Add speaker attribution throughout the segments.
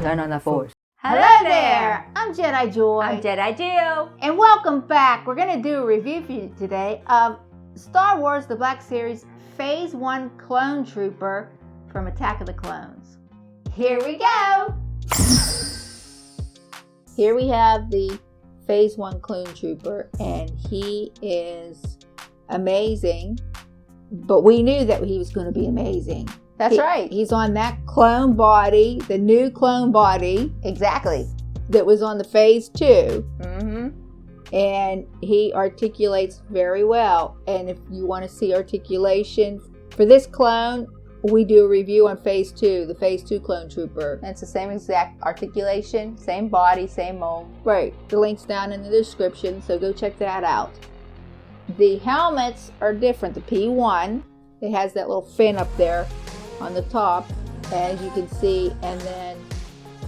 Speaker 1: turn on the force.
Speaker 2: Hello there! I'm Jedi Joy.
Speaker 1: I'm Jedi Jill.
Speaker 2: And welcome back. We're going to do a review for you today of Star Wars The Black Series Phase 1 Clone Trooper from Attack of the Clones. Here we go! Here we have the Phase 1 Clone Trooper, and he is amazing, but we knew that he was going to be amazing.
Speaker 1: That's right.
Speaker 2: He's on that clone body, the new clone body.
Speaker 1: Exactly.
Speaker 2: That was on the Phase 2.
Speaker 1: Mm-hmm.
Speaker 2: And he articulates very well. And if you want to see articulation for this clone, we do a review on Phase 2, the Phase 2 Clone Trooper.
Speaker 1: And it's the same exact articulation, same body, same mold.
Speaker 2: Right. The link's down in the description, so go check that out. The helmets are different. The P1, it has that little fin up there on the top, as you can see, and then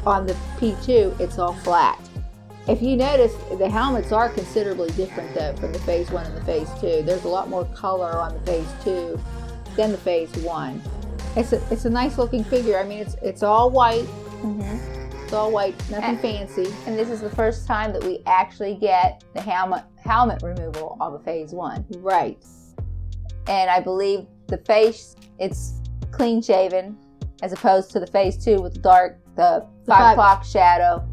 Speaker 2: on the P2 it's all flat. If you notice, the helmets are considerably different though from the Phase 1 and the Phase 2. There's a lot more color on the Phase 2 than the Phase 1. It's a nice looking figure. I mean, it's all white.
Speaker 1: Mm-hmm.
Speaker 2: It's all white, nothing fancy.
Speaker 1: And this is the first time that we actually get the helmet removal of a Phase 1.
Speaker 2: Right.
Speaker 1: And I believe the face, it's clean shaven, as opposed to the Phase 2 with the 5 o'clock shadow.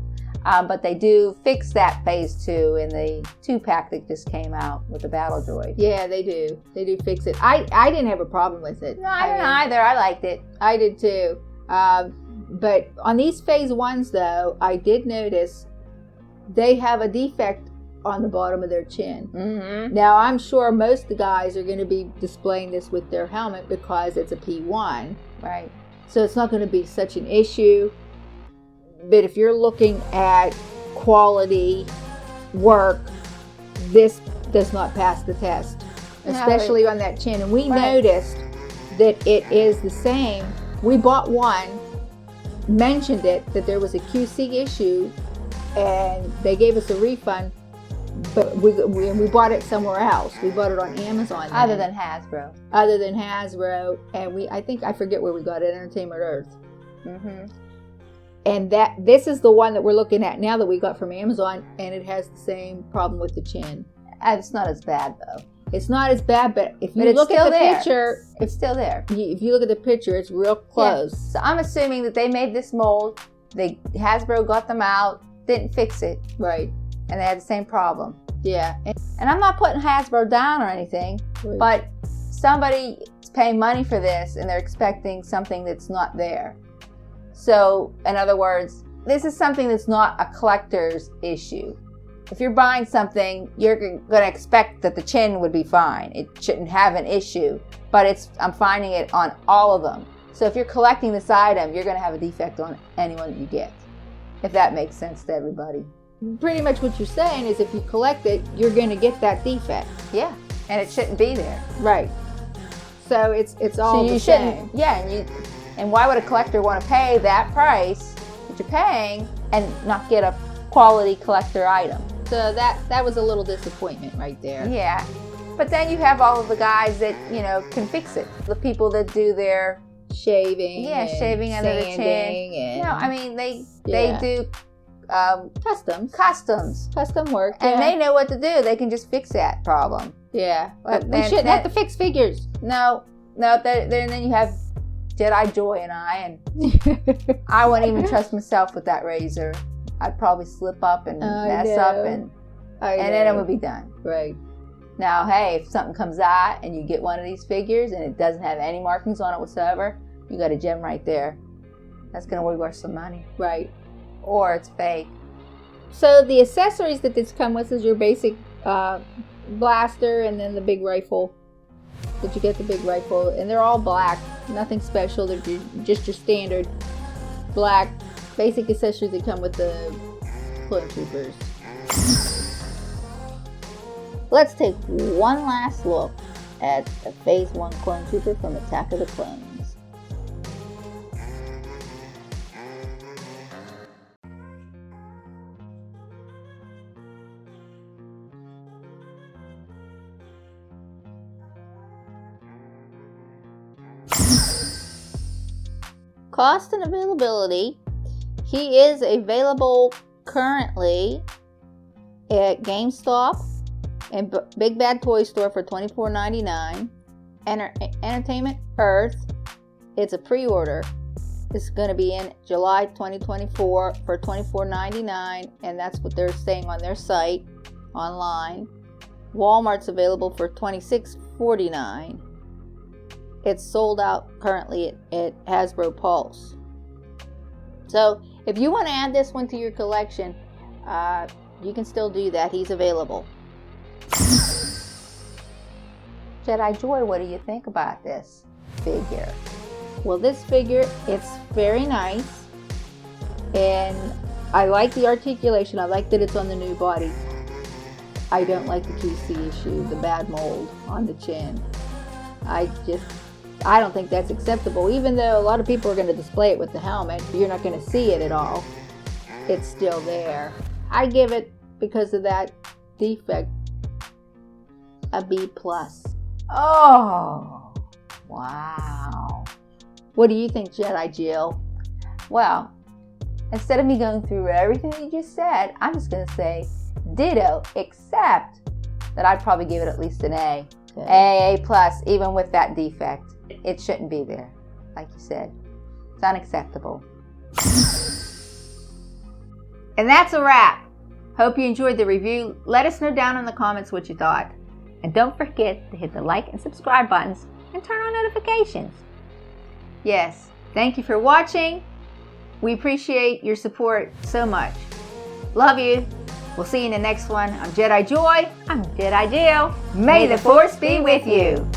Speaker 1: But they do fix that Phase 2 in the 2-pack that just came out with the Battle Droid.
Speaker 2: Yeah, they do. They do fix it. I didn't have a problem with it.
Speaker 1: No, I didn't either. I liked it.
Speaker 2: I did too. But on these Phase 1s, though, I did notice they have a defect on the bottom of their chin.
Speaker 1: Mm-hmm.
Speaker 2: Now, I'm sure most of the guys are going to be displaying this with their helmet because it's a P1.
Speaker 1: Right.
Speaker 2: So it's not going to be such an issue. But if you're looking at quality work, this does not pass the test, especially on that chin. And we noticed that it is the same. We bought one, mentioned it, that there was a QC issue, and they gave us a refund. But we bought it somewhere else. We bought it on Amazon.
Speaker 1: Other than Hasbro.
Speaker 2: And I forget where we got it, Entertainment Earth.
Speaker 1: Mm-hmm.
Speaker 2: And this is the one that we're looking at now that we got from Amazon, and it has the same problem with the chin.
Speaker 1: It's not as bad though.
Speaker 2: It's not as bad, but if you look at the picture,
Speaker 1: it's still there.
Speaker 2: If you look at the picture, it's real close.
Speaker 1: Yeah. So I'm assuming that they made this mold. Hasbro got them out, didn't fix it.
Speaker 2: Right.
Speaker 1: And they had the same problem.
Speaker 2: Yeah.
Speaker 1: And I'm not putting Hasbro down or anything, but somebody is paying money for this and they're expecting something that's not there. So, in other words, this is something that's not a collector's issue. If you're buying something, you're going to expect that the chin would be fine. It shouldn't have an issue, but I'm finding it on all of them. So if you're collecting this item, you're going to have a defect on anyone that you get, if that makes sense to everybody.
Speaker 2: Pretty much what you're saying is if you collect it, you're going to get that defect.
Speaker 1: Yeah, and it shouldn't be there.
Speaker 2: Right. So it's all the same.
Speaker 1: Yeah, and why would a collector want to pay that price that you're paying and not get a quality collector item?
Speaker 2: So that was a little disappointment right there.
Speaker 1: Yeah, but then you have all of the guys that can fix it. The people that do their
Speaker 2: shaving,
Speaker 1: shaving under the chin.
Speaker 2: And
Speaker 1: they do
Speaker 2: custom work,
Speaker 1: and they know what to do. They can just fix that problem.
Speaker 2: Yeah, but we shouldn't have to fix figures.
Speaker 1: No. Then you have Jedi Joy and and I wouldn't even trust myself with that razor. I'd probably slip up and mess up, and then it would be done.
Speaker 2: Right.
Speaker 1: Now, hey, if something comes out and you get one of these figures and it doesn't have any markings on it whatsoever, you got a gem right there. That's going to be worth some money.
Speaker 2: Right.
Speaker 1: Or it's fake.
Speaker 2: So the accessories that this come with is your basic blaster and then the big rifle. That you get the big rifle, and they're all black. Nothing special. They're just your standard black basic accessories that come with the Clone Troopers. Let's take one last look at the Phase 1 Clone Trooper from Attack of the Clones. Cost and availability. He is available currently at GameStop and Big Bad Toy Store for $24.99. Entertainment Earth, it's a pre-order. It's going to be in July 2024 for $24.99, and that's what they're saying on their site online. Walmart's available for $26.49. It's sold out currently at Hasbro Pulse. So if you want to add this one to your collection, you can still do that. He's available.
Speaker 1: Jedi Joy, what do you think about this figure?
Speaker 2: Well, this figure, it's very nice, and I like the articulation. I like that it's on the new body. I don't like the QC issue, the bad mold on the chin. I don't think that's acceptable. Even though a lot of people are going to display it with the helmet, you're not going to see it at all. It's still there. I give it, because of that defect, a B+.
Speaker 1: Oh, wow.
Speaker 2: What do you think, Jedi Jill?
Speaker 1: Well, instead of me going through everything you just said, I'm just going to say ditto, except that I'd probably give it at least an A. Okay. A+, even with that defect. It shouldn't be there, like you said. It's unacceptable. And that's a wrap. Hope you enjoyed the review. Let us know down in the comments what you thought. And don't forget to hit the like and subscribe buttons and turn on notifications. Yes, thank you for watching. We appreciate your support so much. Love you. We'll see you in the next one. I'm Jedi Joy. I'm Jedi Jill. May the Force be with you.